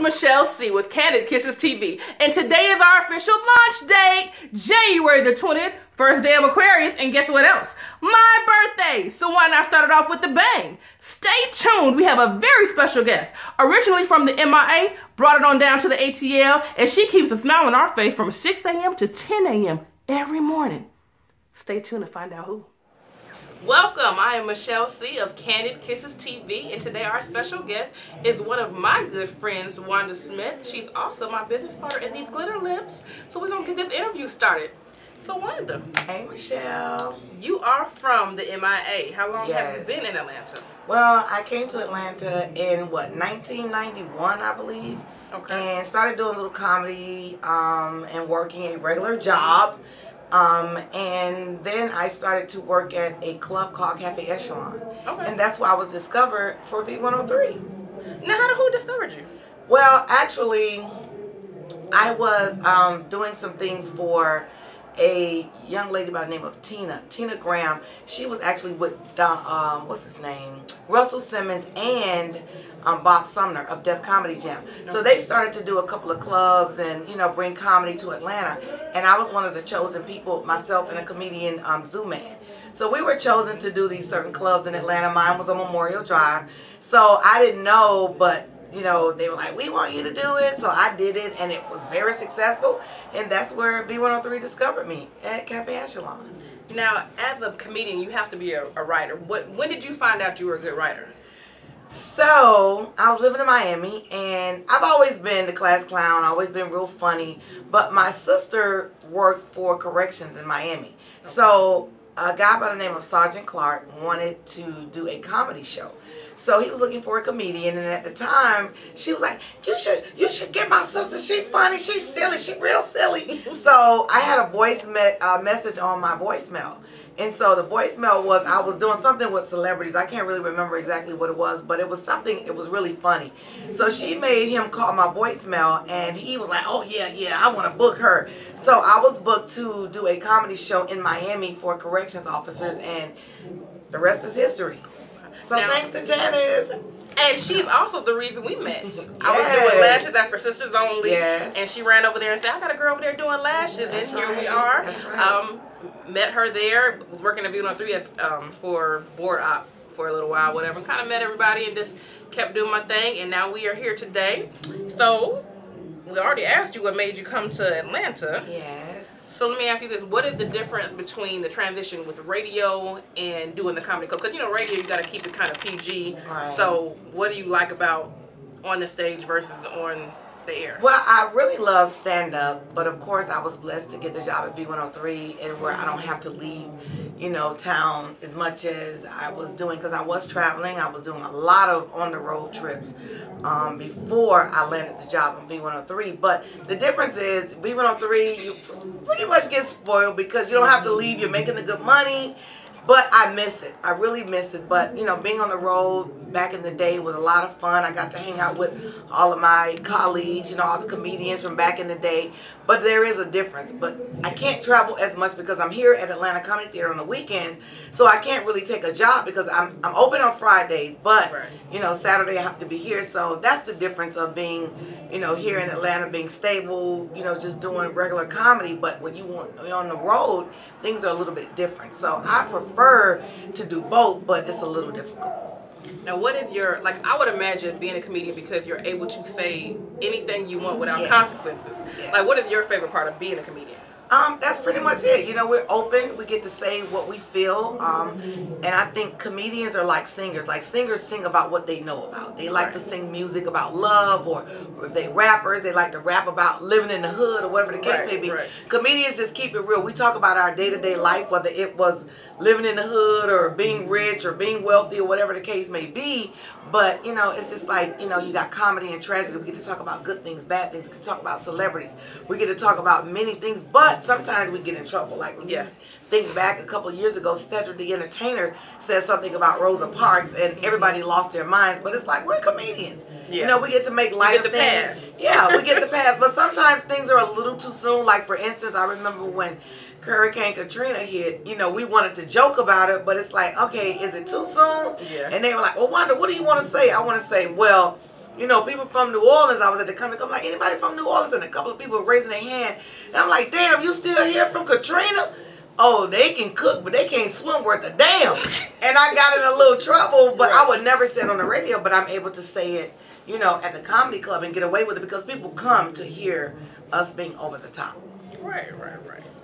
Michelle C. with Kandid Kisses TV, and today is our official launch date, January the 20th, first day of Aquarius, and guess what else? My birthday! So why not start it off with the bang? Stay tuned, we have a very special guest, originally from the MIA, brought it on down to the ATL, and she keeps a smile on our face from 6 a.m. to 10 a.m. every morning. Stay tuned to find out who. Welcome, I am Michelle C. of Kandid Kisses TV, and today our special guest is one of my good friends, Wanda Smith. She's also my business partner in these glitter lips. So we're going to get this interview started. So Wanda. Hey Michelle. You are from the MIA. How long have you been in Atlanta? Well, I came to Atlanta in, 1991, I believe. Okay. And started doing a little comedy and working a regular job. And then I started to work at a club called Cafe Echelon. Okay. And that's why I was discovered for V-103. Now, who discovered you? Well, actually, I was doing some things for a young lady by the name of Tina Graham. She was actually with what's his name, Russell Simmons and Bob Sumner of Def Comedy Jam. So they started to do a couple of clubs and, you know, bring comedy to Atlanta. And I was one of the chosen people, myself and a comedian, Zoo Man. So we were chosen to do these certain clubs in Atlanta. Mine was on Memorial Drive. So I didn't know, but you know, they were like, we want you to do it. So I did it, and it was very successful. And that's where V-103 discovered me, at Cafe Echelon. Now, as a comedian, you have to be a writer. When did you find out you were a good writer? So, I was living in Miami, and I've always been the class clown, always been real funny. But my sister worked for corrections in Miami. Okay. So, a guy by the name of Sergeant Clark wanted to do a comedy show. So he was looking for a comedian, and at the time, she was like, you should get my sister. She's funny. She's silly. She's real silly. So I had a voice message on my voicemail. And so the voicemail was, I was doing something with celebrities. I can't really remember exactly what it was, but it was something, it was really funny. So she made him call my voicemail, and he was like, oh, yeah, I want to book her. So I was booked to do a comedy show in Miami for corrections officers, and the rest is history. So now, thanks to Janice. And she's also the reason we met. Yes. I was doing lashes at For Sisters Only. Yes. And she ran over there and said, I got a girl over there doing lashes. That's and here right. we are. That's right. Met her there. Was working at V-103 for board op for a little while, whatever. Kind of met everybody and just kept doing my thing. And now we are here today. So, we already asked you what made you come to Atlanta. Yes. So let me ask you this. What is the difference between the transition with radio and doing the comedy club? Because, you know, radio, you got to keep it kind of PG. Right. So what do you like about on the stage versus on the air? Well, I really love stand-up, but of course I was blessed to get the job at V-103 and where I don't have to leave, you know, town as much as I was doing, because I was traveling. I was doing a lot of on-the-road trips before I landed the job on V-103. But the difference is V-103, you pretty much get spoiled because you don't have to leave. You're making the good money. But I miss it. I really miss it. But, you know, being on the road back in the day was a lot of fun. I got to hang out with all of my colleagues, you know, all the comedians from back in the day. But there is a difference. But I can't travel as much because I'm here at Atlanta Comedy Theater on the weekends. So I can't really take a job because I'm open on Fridays. But, you know, Saturday I have to be here. So that's the difference of being, you know, here in Atlanta, being stable, you know, just doing regular comedy. But when you're on the road, things are a little bit different. So I prefer to do both, but it's a little difficult. Now, what is your, like, I would imagine being a comedian because you're able to say anything you want without consequences. Yes. Like, what is your favorite part of being a comedian? That's pretty much it. You know, we're open. We get to say what we feel. And I think comedians are like singers. Like, singers sing about what they know about. They like to sing music about love, or if they rappers, they like to rap about living in the hood or whatever the case may be. Comedians just keep it real. We talk about our day-to-day life, whether it was living in the hood or being rich or being wealthy or whatever the case may be. But, you know, it's just like, you know, you got comedy and tragedy. We get to talk about good things, bad things. We can talk about celebrities. We get to talk about many things, but sometimes we get in trouble. Like, think back a couple years ago, Cedric the Entertainer said something about Rosa Parks and everybody lost their minds. But it's like, we're comedians. You know, we get to make light of things. Yeah, we get the pass. But sometimes things are a little too soon. Like, for instance, I remember when Hurricane Katrina hit, you know, we wanted to joke about it, but it's like, okay, is it too soon? And they were like, well, Wanda, what do you want to say? I want to say, well, you know, people from New Orleans. I was at the Comedy Club, like, anybody from New Orleans? And a couple of people were raising their hand. And I'm like, damn, you still here from Katrina? Oh, they can cook, but they can't swim worth a damn. And I got in a little trouble, but I would never say it on the radio, but I'm able to say it, you know, at the Comedy Club and get away with it because people come to hear us being over the top. Right.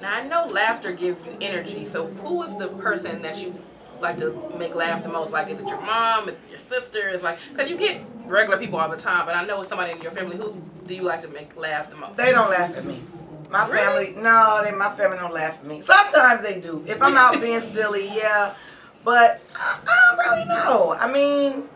Now, I know laughter gives you energy, so who is the person that you like to make laugh the most? Like, is it your mom? Is it your sister? It's like, because you get regular people all the time, but I know somebody in your family. Who do you like to make laugh the most? They don't laugh at me. My family, no, my family don't laugh at me. Sometimes they do. If I'm out being silly, yeah. But I don't really know. I mean,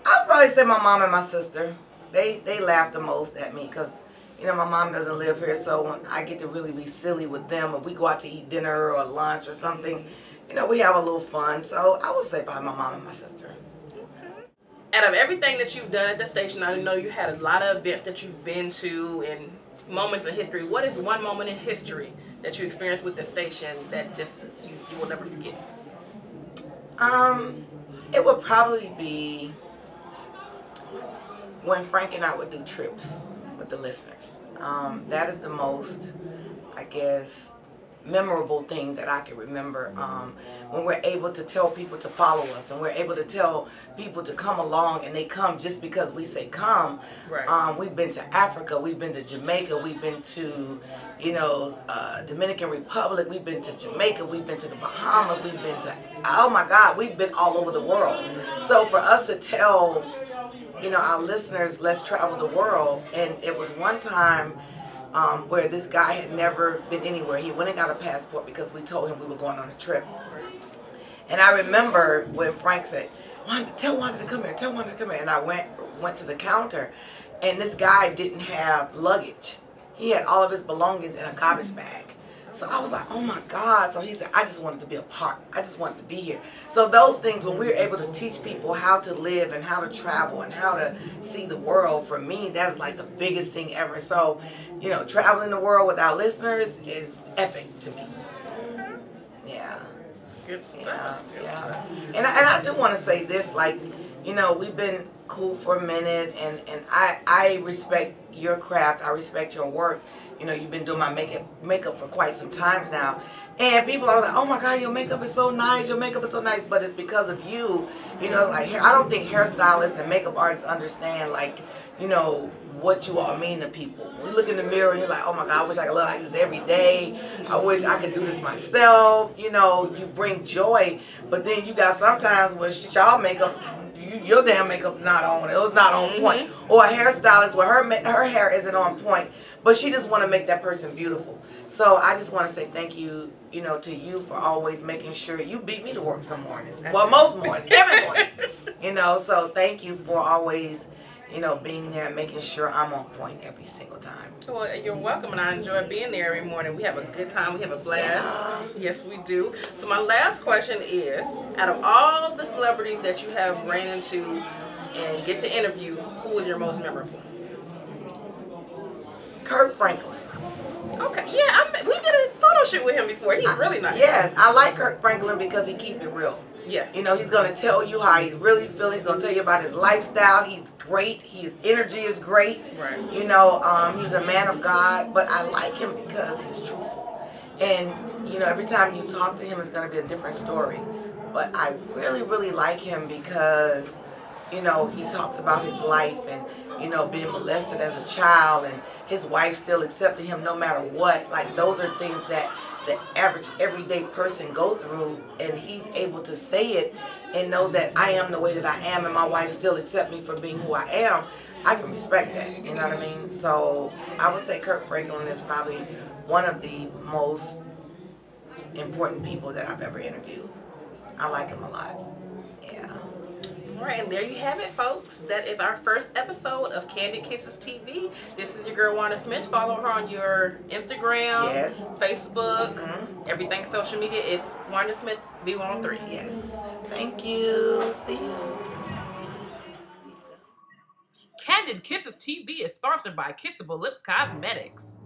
I'd probably say my mom and my sister. They laugh the most at me because, you know, my mom doesn't live here, so when I get to really be silly with them, if we go out to eat dinner or lunch or something, you know, we have a little fun. So I would say probably my mom and my sister. Out of everything that you've done at the station, I know you had a lot of events that you've been to and moments in history. What is one moment in history that you experienced with the station that just you will never forget? It would probably be when Frank and I would do trips with the listeners. That is the most, I guess, memorable thing that I can remember, when we're able to tell people to follow us and we're able to tell people to come along and they come just because we say come. Right. We've been to Africa, we've been to Jamaica, we've been to, you know, Dominican Republic, we've been to Jamaica, we've been to the Bahamas, we've been to, oh my God, we've been all over the world. So for us to tell, you know, our listeners, let's travel the world. And it was one time where this guy had never been anywhere. He went and got a passport because we told him we were going on a trip. And I remember when Frank said, Wanda, tell Wanda to come here, tell Wanda to come here. And I went to the counter, and this guy didn't have luggage. He had all of his belongings in a garbage bag. So I was like, oh my God. So he said, I just wanted to be a part. I just wanted to be here. So those things, when we're able to teach people how to live and how to travel and how to see the world, for me, that's like the biggest thing ever. So, you know, traveling the world with our listeners is epic to me. Yeah. Good stuff. Yeah. And I do want to say this, like, you know, we've been cool for a minute, and I respect your craft. I respect your work. You know, you've been doing my makeup for quite some time now. And people are like, oh my God, your makeup is so nice, your makeup is so nice. But it's because of you. You know, like, I don't think hairstylists and makeup artists understand, like, you know, what you all mean to people. When you look in the mirror and you're like, oh my God, I wish I could look like this every day. I wish I could do this myself. You know, you bring joy. But then you got sometimes when y'all makeup, your damn makeup not on. It was not on point. Or a hairstylist where her hair isn't on point, but she just want to make that person beautiful. So I just want to say thank you, you know, to you for always making sure you beat me to work some mornings. Well, most mornings, every morning. You know, so thank you for always, you know, being there and making sure I'm on point every single time. Well, you're welcome, and I enjoy being there every morning. We have a good time. We have a blast. Yeah. Yes, we do. So my last question is, out of all the celebrities that you have ran into and get to interview, who is your most memorable? Kirk Franklin. Okay, yeah, we did a photo shoot with him before. He's really nice. Yes, I like Kirk Franklin because he keeps it real. Yeah. You know, he's going to tell you how he's really feeling. He's going to tell you about his lifestyle. He's great. His energy is great. Right. You know, he's a man of God, but I like him because he's truthful. And, you know, every time you talk to him, it's going to be a different story. But I really, really like him because, you know, he talks about his life and, you know, being molested as a child, and his wife still accepted him no matter what. Like, those are things that the average everyday person go through, and he's able to say it and know that I am the way that I am and my wife still accept me for being who I am. I can respect that, you know what I mean? So I would say Kirk Franklin is probably one of the most important people that I've ever interviewed. I like him a lot. Yeah. All right, and there you have it, folks. That is our first episode of Kandid Kisses TV. This is your girl, Wanda Smith. Follow her on your Instagram, yes, Facebook, everything social media. It's Wanda Smith, V-103. Yes. Thank you. See you. Kandid Kisses TV is sponsored by Kissable Lips Cosmetics.